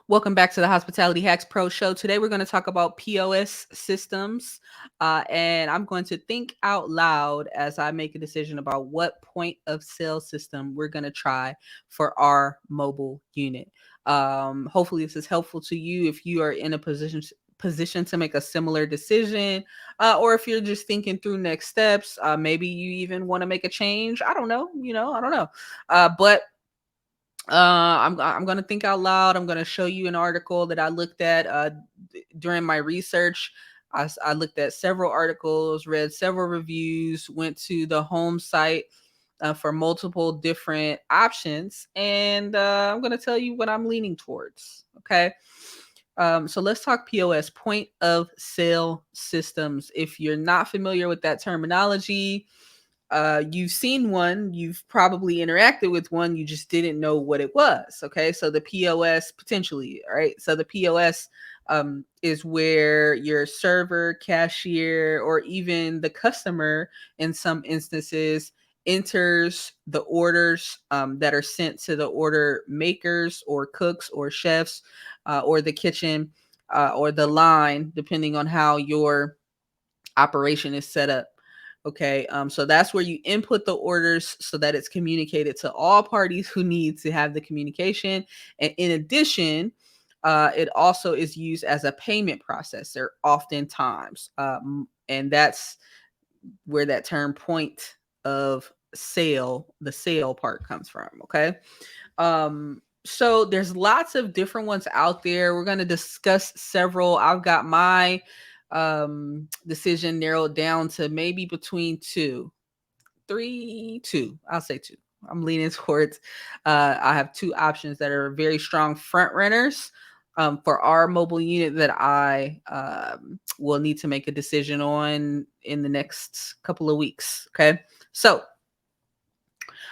Welcome back to the Hospitality Hacks Pro Show. Today we're going to talk about POS systems, and I'm going to think out loud as I make a decision about what point of sale system we're going to try for our mobile unit. Hopefully, this is helpful to you if you are in a position to make a similar decision, or if you're just thinking through next steps. Maybe you even want to make a change. I don't know. I don't know. But I'm gonna think out loud. I'm gonna show you an article that I looked at during my research. I looked at several articles, read several reviews, went to the home site for multiple different options, and I'm gonna tell you what I'm leaning towards. Okay. So let's talk POS, point of sale systems. If you're not familiar with that terminology, you've seen one, you've probably interacted with one, you just didn't know what it was. Okay, so the POS potentially, all right. So the POS is where your server, cashier, or even the customer, in some instances, enters the orders that are sent to the order makers or cooks or chefs, or the kitchen, or the line, depending on how your operation is set up. Okay, so that's where you input the orders so that it's communicated to all parties who need to have the communication. And in addition, it also is used as a payment processor oftentimes. And that's where that term point of sale, the sale part, comes from. Okay. So there's lots of different ones out there. We're going to discuss several. I've got my decision narrowed down to maybe between two. I'll say two. I'm leaning towards, I have two options that are very strong front runners for our mobile unit that I will need to make a decision on in the next couple of weeks. Okay. So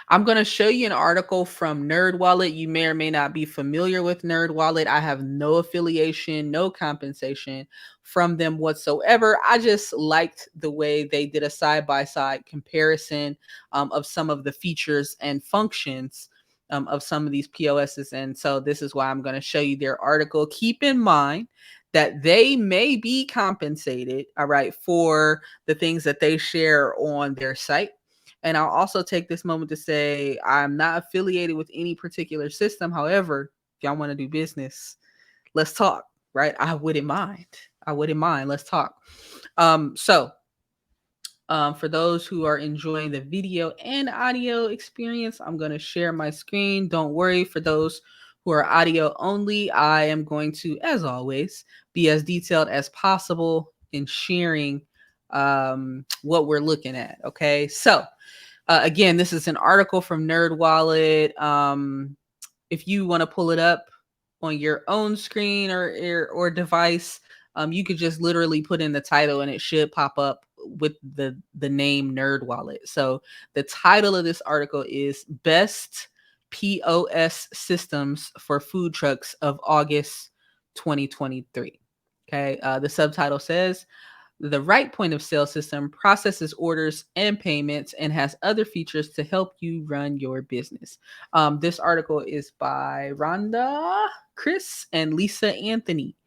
I'm going to show you an article from NerdWallet. You may or may not be familiar with NerdWallet. I have no affiliation, no compensation from them whatsoever. I just liked the way they did a side-by-side comparison of some of the features and functions of some of these POSs. And so this is why I'm going to show you their article. Keep in mind that they may be compensated, all right, for the things that they share on their site. And I'll also take this moment to say I'm not affiliated with any particular system. However, if y'all want to do business, let's talk, right? I wouldn't mind. I wouldn't mind. Let's talk. For those who are enjoying the video and audio experience, I'm going to share my screen. Don't worry. For those who are audio only, I am going to, as always, be as detailed as possible in sharing what we're looking at. Okay. So, again, this is an article from NerdWallet. If you want to pull it up on your own screen or device, you could just literally put in the title and it should pop up with the name NerdWallet. So the title of this article is Best POS Systems for Food Trucks of August 2023. Okay, the subtitle says the right point of sale system processes orders and payments and has other features to help you run your business. This article is by Rhonda, Chris, and Lisa Anthony.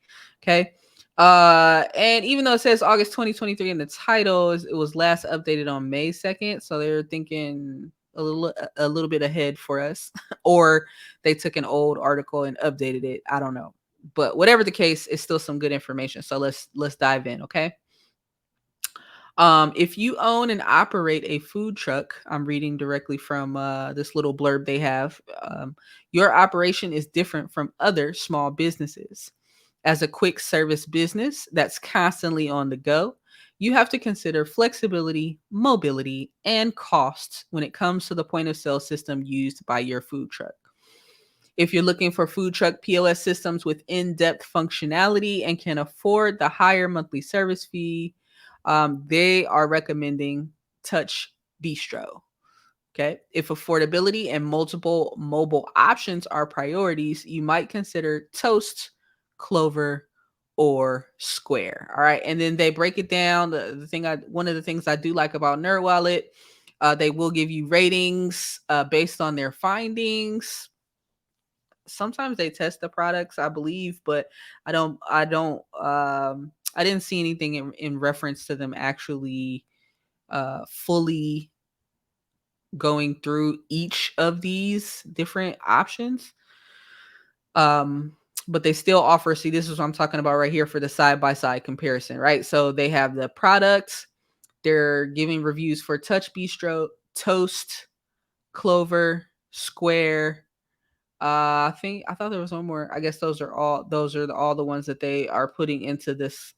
Okay. And even though it says August 2023 in the title, it was last updated on May 2nd. So they're thinking a little bit ahead for us, or they took an old article and updated it. I don't know. But whatever the case, it's still some good information. So let's dive in. Okay. If you own and operate a food truck, I'm reading directly from this little blurb they have. Your operation is different from other small businesses. As a quick service business that's constantly on the go, you have to consider flexibility, mobility, and costs when it comes to the point of sale system used by your food truck. If you're looking for food truck POS systems with in-depth functionality and can afford the higher monthly service fee, they are recommending Touch Bistro. Okay. If affordability and multiple mobile options are priorities, you might consider Toast, Clover, or Square. All right. And then they break it down. One of the things I do like about NerdWallet, they will give you ratings based on their findings. sometimes they test the products, I believe, but I didn't see anything in reference to them actually fully going through each of these different options. Um, but they still offer, see, this is what I'm talking about right here for the side by side comparison, right? So they have the products, they're giving reviews for Touch Bistro, Toast, Clover, Square. I thought there was one more. I guess all the ones that they are putting into this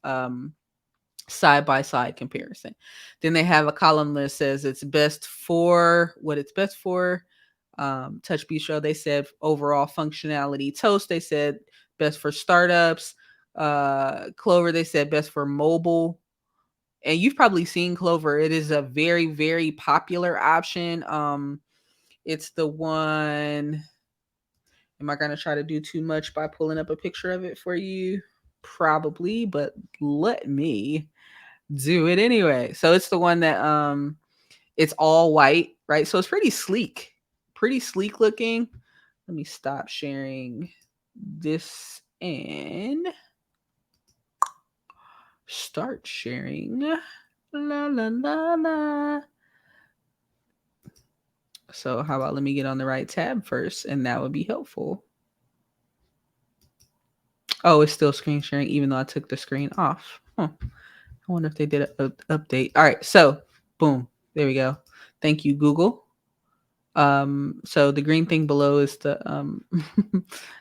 side by side comparison. Then they have a column that says it's best for what it's best for. Touch Bistro, they said overall functionality. Toast, they said best for startups. Clover, they said best for mobile. And you've probably seen Clover. It is a very, very popular option. It's the one. Am I going to try to do too much by pulling up a picture of it for you? Probably, but let me do it anyway. So it's the one that it's all white, right? So it's pretty sleek looking. Let me stop sharing this and start sharing. La la la la. So how about let me get on the right tab first, and that would be helpful. Oh, it's still screen sharing even though I took the screen off. Huh. I wonder if they did an update. All right, so boom, there we go. Thank you, Google. So the green thing below is the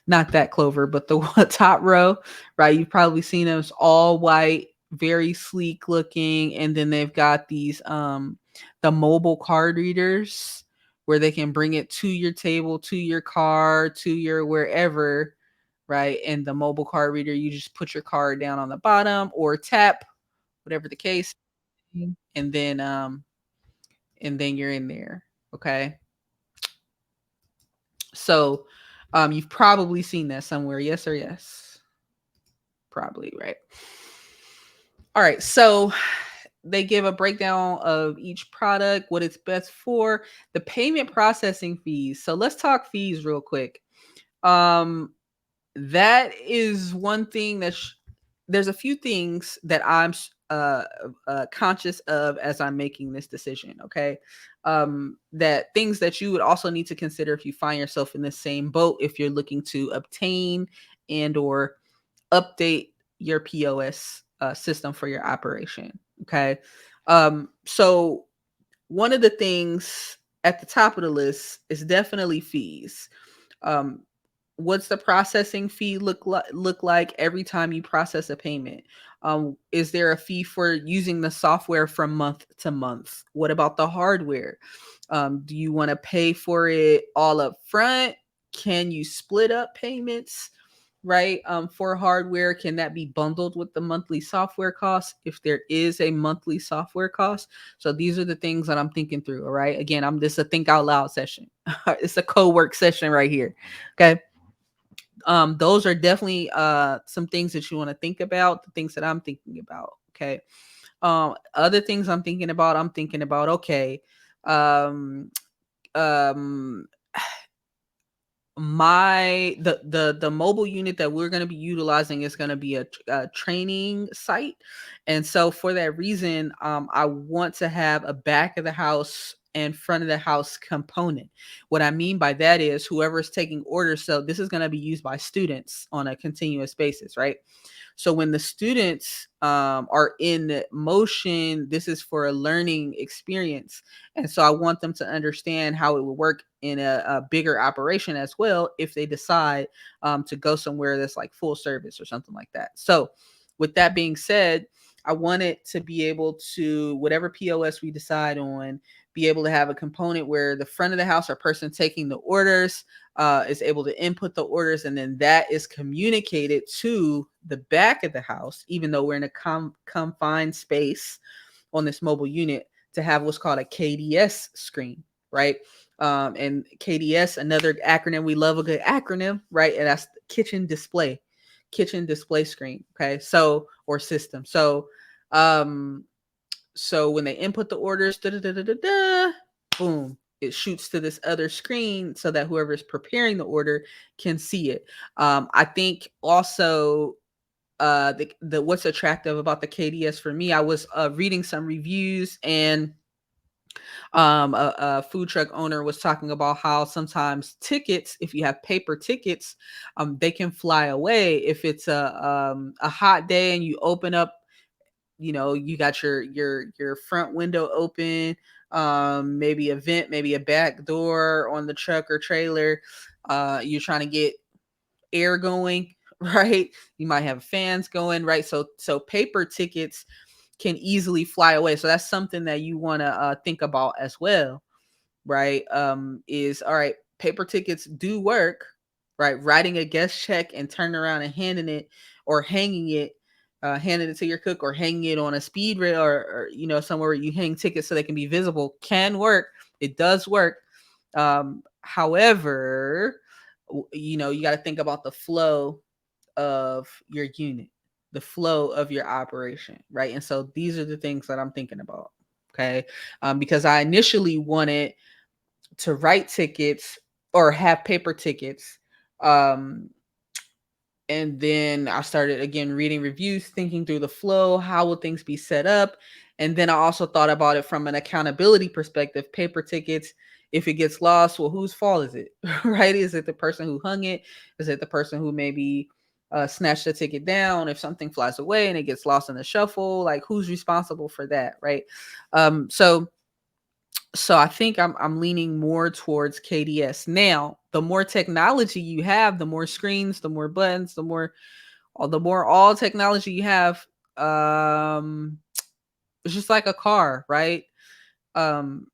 not that Clover, but the top row, right? You've probably seen them. It's all white, very sleek looking, and then they've got these the mobile card readers where they can bring it to your table, to your car, to your wherever, right? And the mobile card reader, you just put your card down on the bottom or tap, whatever the case, and then you're in there. Okay. So you've probably seen that somewhere. Yes or yes? Probably, right? All right. So they give a breakdown of each product, what it's best for, the payment processing fees. So let's talk fees real quick. Um, that is one thing there's a few things that I'm conscious of as I'm making this decision. Okay, that things that you would also need to consider if you find yourself in the same boat if you're looking to obtain and or update your POS system for your operation. Okay, so one of the things at the top of the list is definitely fees. Um, what's the processing fee look like every time you process a payment? Is there a fee for using the software from month to month? What about the hardware? Do you want to pay for it all up front? Can you split up payments, right? For hardware, can that be bundled with the monthly software cost if there is a monthly software cost? So these are the things that I'm thinking through. All right. Again, I'm just a think out loud session. It's a co-work session right here. Okay. Those are definitely some things that you want to think about, the things that I'm thinking about. Okay. Other things I'm thinking about, okay. Um, um, the mobile unit that we're going to be utilizing is going to be a training site, and so for that reason I want to have a back of the house and front of the house component. What I mean by that is whoever's taking orders, so this is going to be used by students on a continuous basis, right? So when the students are in motion, this is for a learning experience. And so I want them to understand how it would work in a bigger operation as well if they decide to go somewhere that's like full service or something like that. So with that being said, I want it to be able to, whatever POS we decide on, be able to have a component where the front of the house or person taking the orders is able to input the orders, and then that is communicated to the back of the house, even though we're in a confined space on this mobile unit, to have what's called a KDS screen, right? And KDS, another acronym, we love a good acronym, right? And that's kitchen display screen. Okay, so or system. Um, so when they input the orders, boom, it shoots to this other screen so that whoever is preparing the order can see it. I think also the what's attractive about the KDS for me, I was reading some reviews, and a food truck owner was talking about how sometimes tickets, if you have paper tickets, they can fly away if it's a hot day and you open up, you got your front window open, maybe a vent, maybe a back door on the truck or trailer, you're trying to get air going, right? You might have fans going, right? So paper tickets can easily fly away. So that's something that you want to think about as well, right? Is all right, paper tickets do work, right? Writing a guest check and turning around and handing it, or hanging it, handing it to your cook, or hanging it on a speed rail, or somewhere where you hang tickets so they can be visible, can work. It does work. However, you got to think about the flow of your unit, the flow of your operation, right? And so these are the things that I'm thinking about. Okay. Because I initially wanted to write tickets or have paper tickets. Um, and then I started again reading reviews, thinking through the flow, how will things be set up? And then I also thought about it from an accountability perspective. Paper tickets, if it gets lost, well, whose fault is it? Right? Is it the person who hung it? Is it the person who maybe snatched the ticket down? If something flies away and it gets lost in the shuffle, like who's responsible for that? Right. So I think I'm leaning more towards KDS. Now, the more technology you have, the more screens, the more buttons, the more all technology you have, it's just like a car, right? Um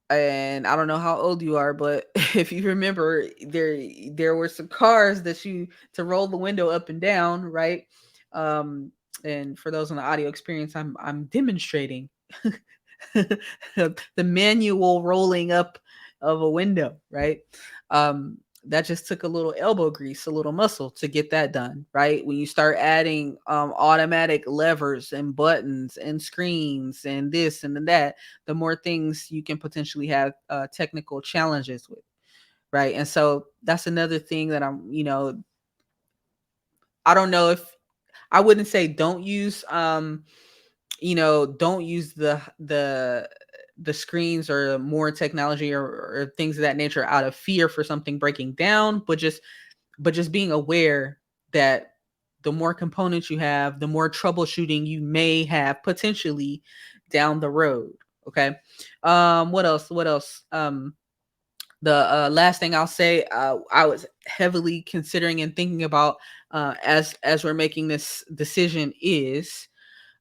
and I don't know how old you are, but if you remember, there were some cars that you to roll the window up and down, right? Um and for those on the audio experience, I'm demonstrating the manual rolling up of a window, right? That just took a little elbow grease, a little muscle to get that done, right? When you start adding automatic levers and buttons and screens and this and that, the more things you can potentially have technical challenges with, right? And so that's another thing that I don't know if I wouldn't say don't use the screens or more technology, or things of that nature out of fear for something breaking down, but just being aware that the more components you have, the more troubleshooting you may have potentially down the road. Okay. What else? The last thing I'll say, I was heavily considering and thinking about as we're making this decision is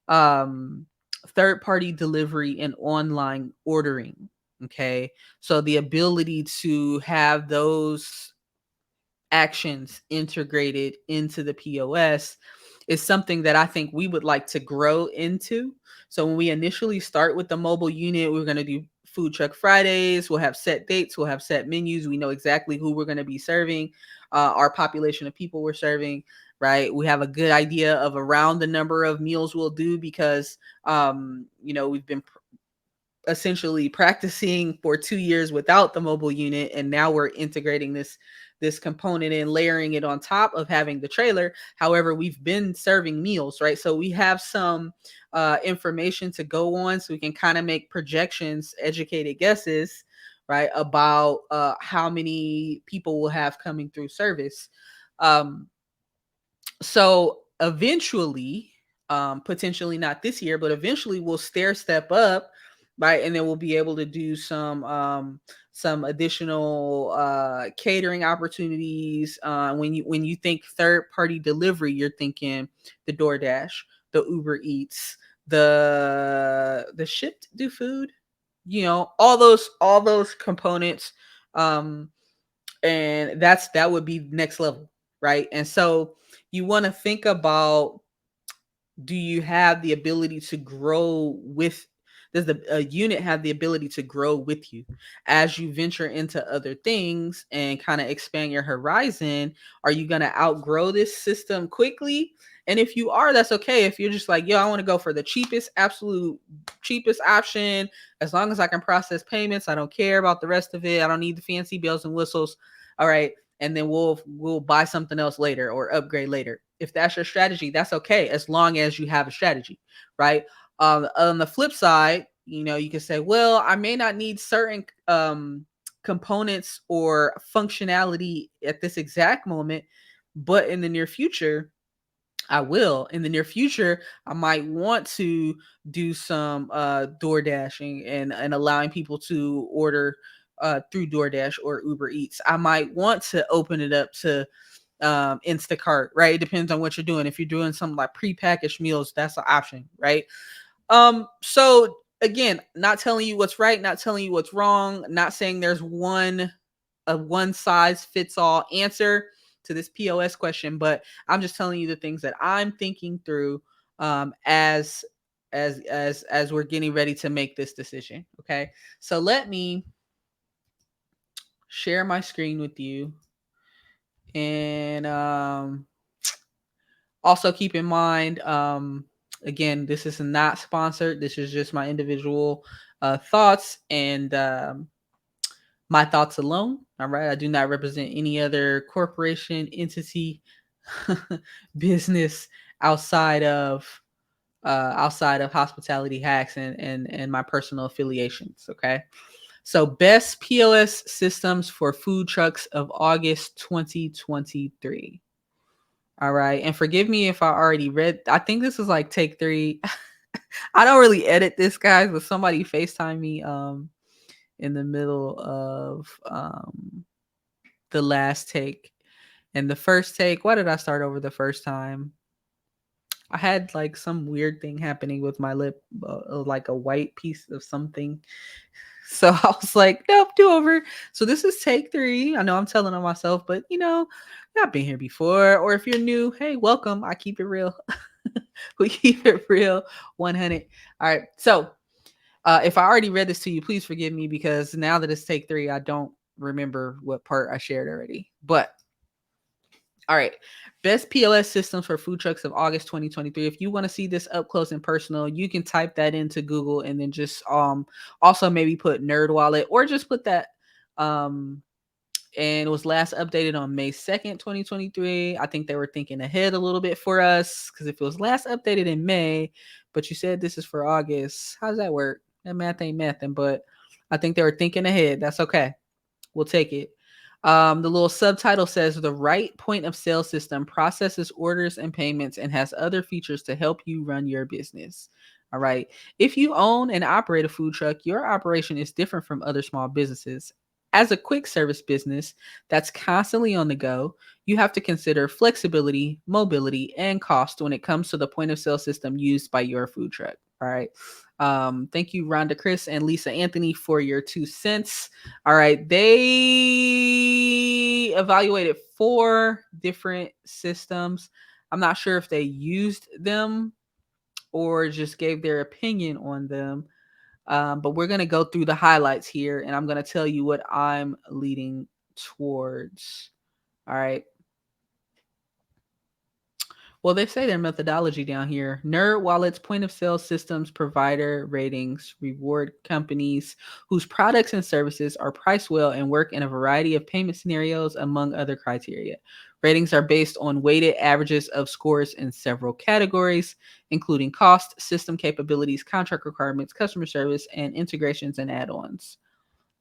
um third party delivery and online ordering. Okay. So the ability to have those actions integrated into the POS is something that I think we would like to grow into. So when we initially start with the mobile unit, we're going to do food truck Fridays. We'll have set dates. We'll have set menus. We know exactly who we're going to be serving, our population of people we're serving, right? We have a good idea of around the number of meals we'll do because, we've been essentially practicing for 2 years without the mobile unit, and now we're integrating this component and layering it on top of having the trailer. However, we've been serving meals, right? So we have some information to go on, so we can kind of make projections, educated guesses, right, about how many people will have coming through service. Um so eventually, potentially not this year, but eventually we'll stair step up, right? And then we'll be able to do some additional catering opportunities. When you think third party delivery, you're thinking the DoorDash, the Uber Eats, the Shipt do food, all those components. And that would be next level, right? And so you want to think about, do you have the ability to grow with does the unit have the ability to grow with you as you venture into other things and kind of expand your horizon? Are you going to outgrow this system quickly And if you are, that's okay. If you're just like, yo, I want to go for the cheapest, absolute cheapest option, as long as I can process payments, I don't care about the rest of it. I don't need the fancy bells and whistles. All right. And then we'll buy something else later or upgrade later. If that's your strategy, that's okay, as long as you have a strategy, right? On the flip side, you can say, well, I may not need certain components or functionality at this exact moment, but in the near future, I will. In the near future, I might want to do some door dashing and allowing people to order through DoorDash or Uber Eats. I might want to open it up to Instacart, right? It depends on what you're doing. If you're doing something like prepackaged meals, that's an option, right? So again, not telling you what's right, not telling you what's wrong, not saying there's a one size fits all answer to this POS question, but I'm just telling you the things that I'm thinking through as we're getting ready to make this decision. Okay. So let me share my screen with you. And also keep in mind, again, this is not sponsored. This is just my individual thoughts and my thoughts alone. All right. I do not represent any other corporation, entity, business outside of hospitality hacks and my personal affiliations. Okay. So best POS systems for food trucks of August 2023. All right. And forgive me if I already read. I think this is like take 3. I don't really edit this, guys, but somebody FaceTime me in the middle of the last take. And the first take, why did I start over the first time? I had like some weird thing happening with my lip, like a white piece of something. So I was like, nope, do over. So this is take 3. I know I'm telling on myself, but I've been here before. Or if you're new, hey, welcome. I keep it real. We keep it real 100. All right. So if I already read this to you, please forgive me, because now that it's take 3, I don't remember what part I shared already. But all right. Best POS systems for food trucks of August 2023. If you want to see this up close and personal, you can type that into Google and then just also maybe put Nerd Wallet, or just put that and it was last updated on May 2nd, 2023. I think they were thinking ahead a little bit for us, because if it was last updated in May, but you said this is for August, how does that work? That math ain't mathing, but I think they were thinking ahead. That's okay. We'll take it. The little subtitle says the right point of sale system processes orders and payments and has other features to help you run your business. All right. If you own and operate a food truck, your operation is different from other small businesses. As a quick service business that's constantly on the go, you have to consider flexibility, mobility, and cost when it comes to the point of sale system used by your food truck. All right. Thank you, Rhonda, Chris, and Lisa Anthony, for your 2 cents. All right. They evaluated 4 different systems. I'm not sure if they used them or just gave their opinion on them. But we're going to go through the highlights here, and I'm going to tell you what I'm leading towards. All right. Well, they say their methodology down here. Nerd Wallet's point of sale systems provider ratings reward companies whose products and services are priced well and work in a variety of payment scenarios, among other criteria. Ratings are based on weighted averages of scores in several categories, including cost, system capabilities, contract requirements, customer service, and integrations and add-ons.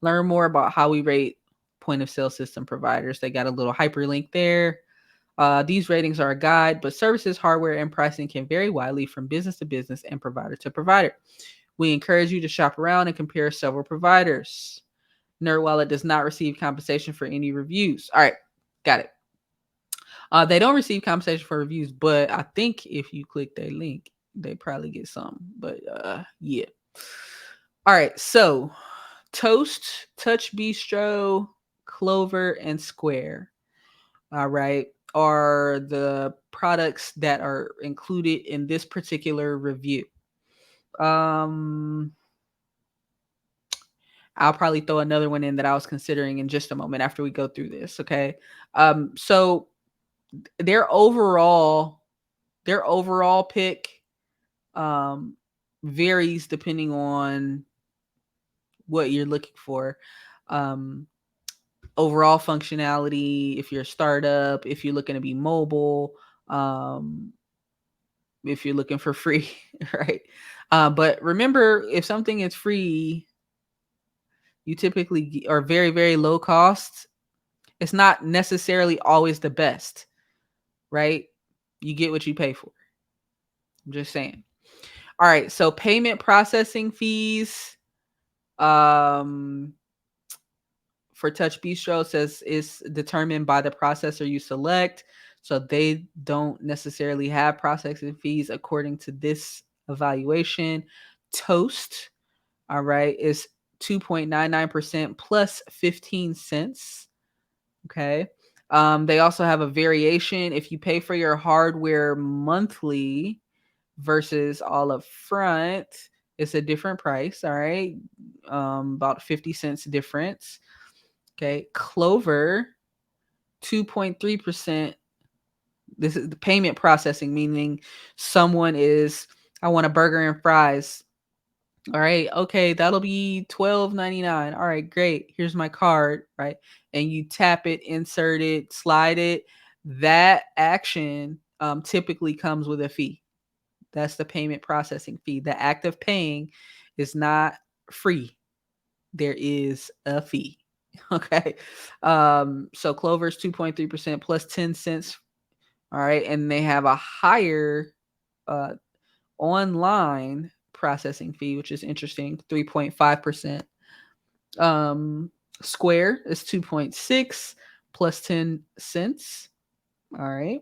Learn more about how we rate point of sale system providers. They got a little hyperlink there. These ratings are a guide, but services, hardware, and pricing can vary widely from business to business and provider to provider. We encourage you to shop around and compare several providers. NerdWallet does not receive compensation for any reviews. All right, got it. They don't receive compensation for reviews, but I think if you click their link, they probably get some. But yeah. All right, so Toast, Touch Bistro, Clover, and Square. All right, are the products that are included in this particular review. Um, I'll probably throw another one in that I was considering in just a moment after we go through this. Okay. So their overall Their overall pick um, varies depending on what you're looking for. Um, Overall functionality, if you're a startup, if you're looking to be mobile, um, if you're looking for free, right? But remember, if something is free, you typically are very, very low cost. It's not necessarily always the best, right? You get what you pay for. I'm just saying. All right. So payment processing fees um, for Touch Bistro says is determined by the processor you select. So they don't necessarily have processing fees according to this evaluation. Toast, all right, is 2.99% plus 15 cents. Okay. They also have a variation. If you pay for your hardware monthly versus all up front, it's a different price. All right. About 50 cents difference. Okay. Clover, 2.3%. This is the payment processing, meaning someone is, I want a burger and fries. All right, okay, that'll be $12.99. All right, great. Here's my card, right? And you tap it, insert it, slide it. That action typically comes with a fee. That's the payment processing fee. The act of paying is not free. There is a fee. Okay. So Clover's 2.3% plus 10 cents. All right. And they have a higher uh, online processing fee, which is interesting, 3.5%. Um, Square is 2.6 plus 10 cents. All right.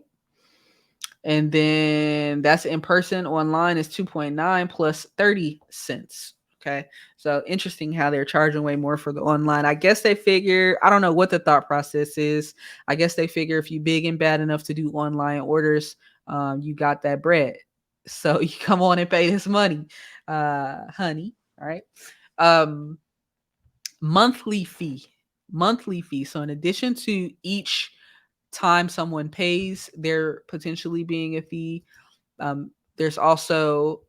And then that's in person. Online is 2.9 plus 30 cents. Okay. So interesting how they're charging way more for the online. I guess they figure, I don't know what the thought process is. I guess they figure if you big and bad enough to do online orders, you got that bread. So you come on and pay this money, honey. All right. Um, monthly fee. Monthly fee. So in addition to each time someone pays, there potentially being a fee. There's also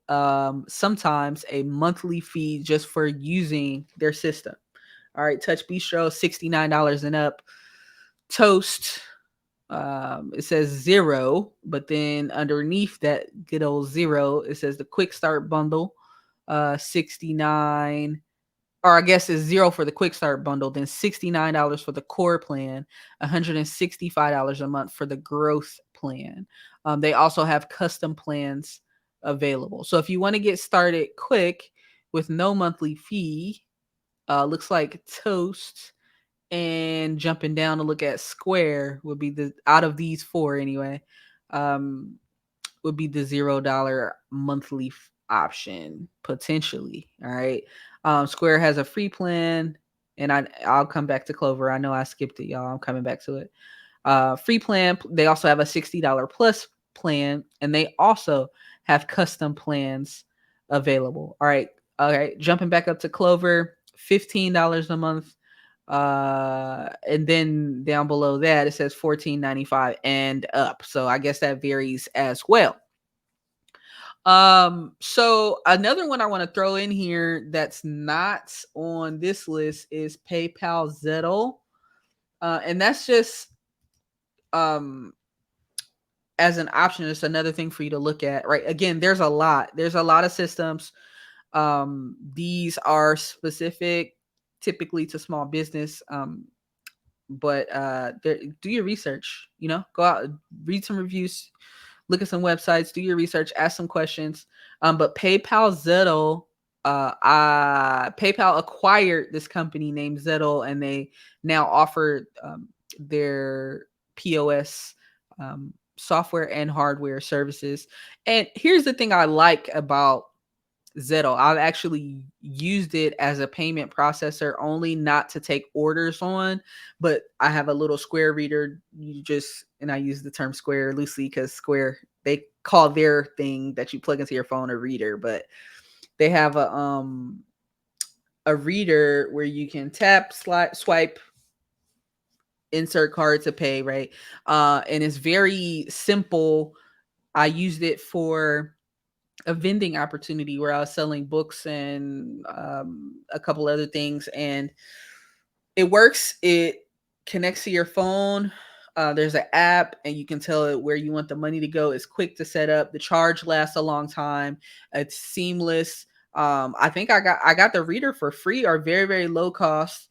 sometimes a monthly fee just for using their system. All right, Touch Bistro, $69 and up. Toast, it says zero, but then underneath that good old zero, it says the Quick Start bundle, 69, or I guess it's zero for the quick start bundle, then $69 for the core plan, $165 a month for the growth plan. They also have custom plans available. So if you want to get started quick with no monthly fee, looks like Toast and jumping down to look at Square would be the out of these four anyway. Um, would be the $0 monthly option potentially. All right. Square has a free plan, and I'll come back to Clover. I know I skipped it, y'all. I'm coming back to it. Free plan. They also have a $60 plus plan, and they also have custom plans available. All right. All right. Jumping back up to Clover, $15 a month. And then down below that it says $14.95 and up. So I guess that varies as well. So another one I want to throw in here that's not on this list is PayPal Zettle. And that's just um as an option, it's another thing for you to look at, right? Again, there's a lot of systems. These are specific typically to small business. But do your research, go out, read some reviews, look at some websites, do your research, ask some questions. But PayPal Zettle, PayPal acquired this company named Zettle, and they now offer their POS software and hardware services. And here's the thing I like about Zettle. I've actually used it as a payment processor only, not to take orders on, but I have a little Square reader. And I use the term Square loosely because Square, they call their thing that you plug into your phone a reader, but they have a reader where you can tap, slide, swipe, insert card to pay, right? And it's very simple I used it for a vending opportunity where I was selling books and a couple other things, and it works. It connects to your phone. There's an app, and you can tell it where you want the money to go. It's quick to set up. The charge lasts a long time. It's seamless. I think I got the reader for free or very very low cost,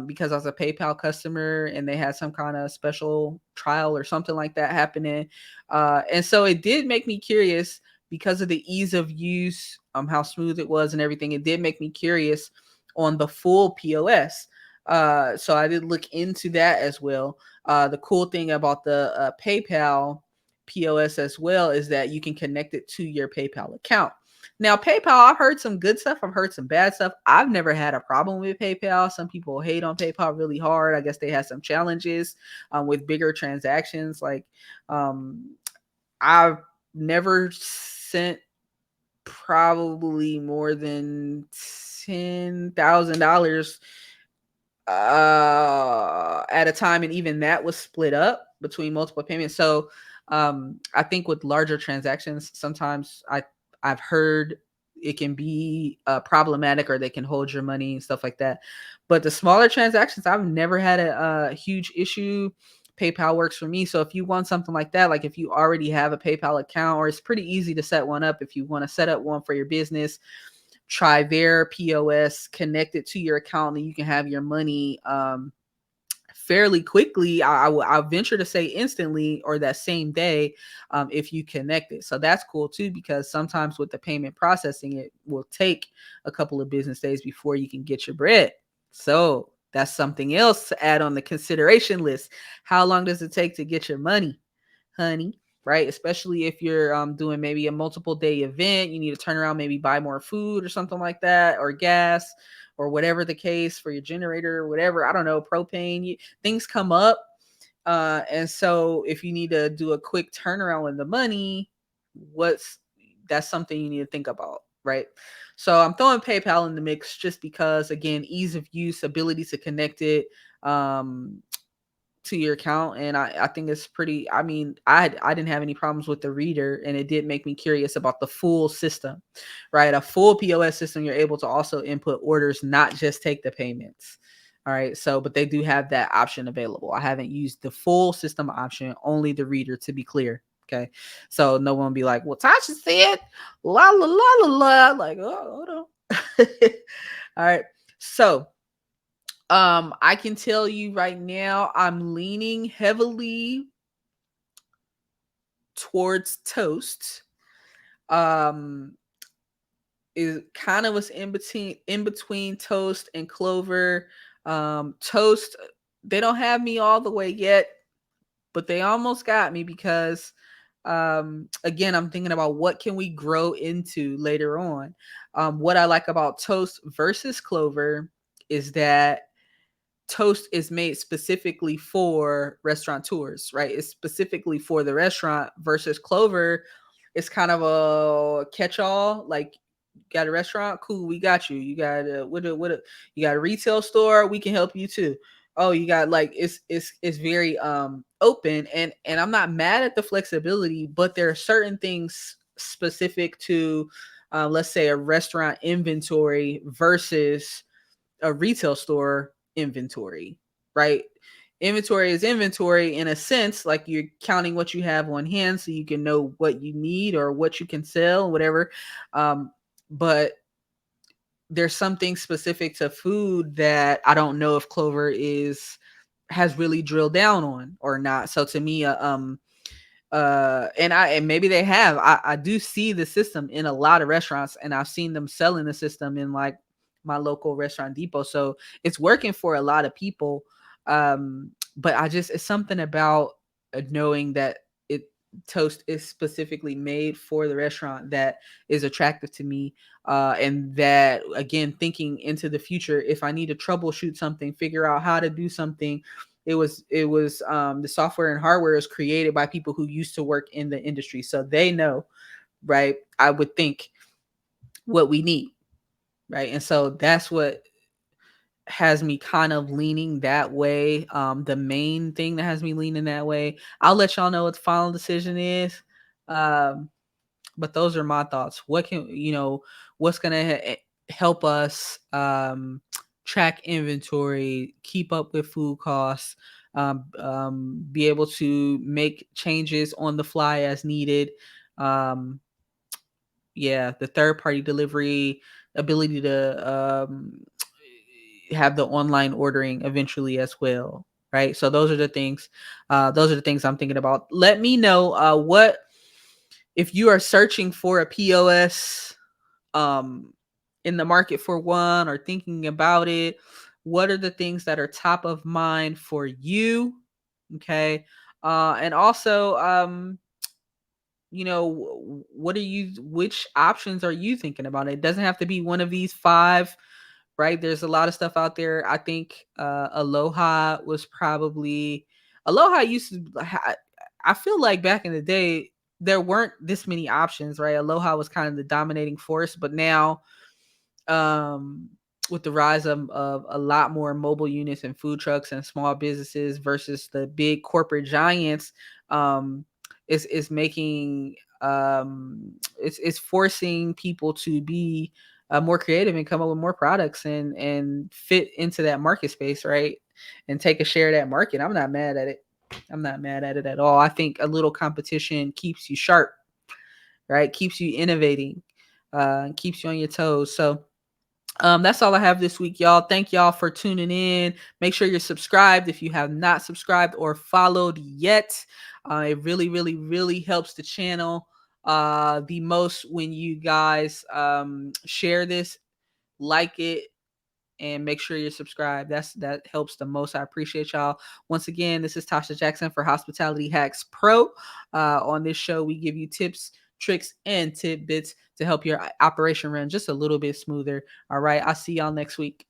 because I was a PayPal customer and they had some kind of special trial or something like that happening. And so it did make me curious because of the ease of use, how smooth it was and everything. It did make me curious on the full POS. So I did look into that as well. The cool thing about the PayPal POS as well is that you can connect it to your PayPal account. Now, PayPal, I've heard some good stuff. I've heard some bad stuff. I've never had a problem with PayPal. Some people hate on PayPal really hard. I guess they had some challenges with bigger transactions. Like, I've never sent probably more than $10,000 at a time, and even that was split up between multiple payments. So I think with larger transactions, sometimes I've heard it can be problematic, or they can hold your money and stuff like that. But the smaller transactions, I've never had a huge issue. PayPal works for me. So if you want something like that, like if you already have a PayPal account, or it's pretty easy to set one up, if you want to set up one for your business, try their POS, connect it to your account, and you can have your money fairly quickly. I'll venture to say instantly or that same day, if you connect it. So that's cool too, because sometimes with the payment processing, it will take a couple of business days before you can get your bread. So that's something else to add on the consideration list. How long does it take to get your money, honey? Right? Especially if you're doing maybe a multiple day event, you need to turn around, maybe buy more food or something like that, or gas, or whatever the case for your generator, or whatever. I don't know, propane. Things come up, and so if you need to do a quick turnaround with the money, what's that's something you need to think about, right? So I'm throwing PayPal in the mix just because, again, ease of use, ability to connect it. Um, to your account, and I think it's pretty. I mean, I didn't have any problems with the reader, and it did make me curious about the full system, right? A full POS system, you're able to also input orders, not just take the payments. All right, so but they do have that option available. I haven't used the full system option, only the reader, to be clear. Okay, so no one be like, well, Tasha said la la la la la, like, oh, hold on. All right, so I can tell you right now, I'm leaning heavily towards toast. Um, it kind of was in between toast and clover. Toast, they don't have me all the way yet, but they almost got me because again, I'm thinking about what can we grow into later on. What I like about toast versus clover is that toast is made specifically for restaurateurs, right? It's specifically for the restaurant, versus clover. It's kind of a catch-all. Like, got a restaurant, cool, we got you. You got you got a retail store, we can help you too. Oh, you got, like, it's very open, and I'm not mad at the flexibility, but there are certain things specific to let's say a restaurant inventory versus a retail store inventory, right? Inventory is inventory in a sense, like you're counting what you have on hand so you can know what you need or what you can sell, whatever. But there's something specific to food that I don't know if Clover is has really drilled down on or not. So to me, and maybe they have. I do see the system in a lot of restaurants, and I've seen them selling the system in, like, my local restaurant depot. So it's working for a lot of people. But it's something about knowing that it toast is specifically made for the restaurant that is attractive to me. And that, again, thinking into the future, if I need to troubleshoot something, figure out how to do something, the software and hardware is created by people who used to work in the industry, so they know, right? I would think what we need, right? And so that's what has me kind of leaning that way. The main thing that has me leaning that way, I'll let y'all know what the final decision is Um, but those are my thoughts. What can what's gonna help us track inventory, keep up with food costs, be able to make changes on the fly as needed. Um, yeah, the third party delivery, ability to have the online ordering eventually as well. Right. So those are the things. Those are the things I'm thinking about. Let me know what if you are searching for a POS um in the market for one or thinking about it. What are the things that are top of mind for you? Okay. And also what are you which options are you thinking about? It doesn't have to be one of these five, right? There's a lot of stuff out there. I think Aloha was probably Aloha used to I feel like back in the day there weren't this many options, right? Aloha was kind of the dominating force, but now um with the rise of a lot more mobile units and food trucks and small businesses versus the big corporate giants, um is making it's forcing people to be more creative and come up with more products and fit into that market space, right? And take a share of that market. I'm not mad at it. I'm not mad at it at all. I think a little competition keeps you sharp, right? Keeps you innovating, keeps you on your toes. So that's all I have this week, y'all. Thank y'all for tuning in. Make sure you're subscribed if you have not subscribed or followed yet. It really, really, really helps the channel the most when you guys share this, like it, and make sure you're subscribed. That helps the most. I appreciate y'all. Once again, this is Tasha Jackson for Hospitality Hacks Pro. On this show, we give you tips, tricks, and tidbits to help your operation run just a little bit smoother. All right, I'll see y'all next week.